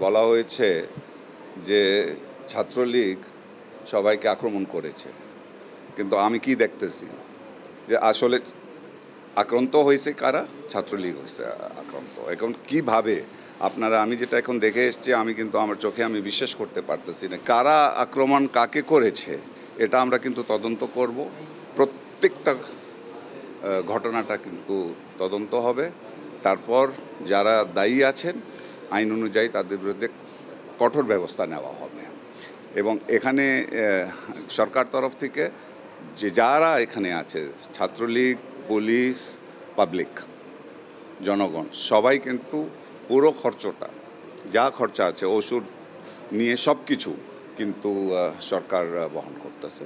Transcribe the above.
বলা হয়েছে যে ছাত্রলীগ সবাইকে আক্রমণ করেছে, কিন্তু আমি কি দেখতেছি যে আসলে আক্রান্ত হয়েছে কারা? ছাত্রলীগ হয়েছে আক্রান্ত। এখন কিভাবে আপনারা, আমি যেটা এখন দেখে এসেছি, আমি কিন্তু আমার চোখে আমি বিশ্বাস করতে পারতেছি না কারা আক্রমণ কাকে করেছে। এটা আমরা কিন্তু তদন্ত করব, প্রত্যেকটা ঘটনাটা কিন্তু তদন্ত হবে। তারপর যারা দায়ী আছেন আইন অনুযায়ী তাদের বিরুদ্ধে কঠোর ব্যবস্থা নেওয়া হবে। এবং এখানে সরকার তরফ থেকে যে যারা এখানে আছে, ছাত্রলীগ, পুলিশ, পাবলিক, জনগণ সবাই কিন্তু পুরো খরচটা, যা খরচা আছে ওষুধ নিয়ে সব কিছু কিন্তু সরকার বহন করতেছে।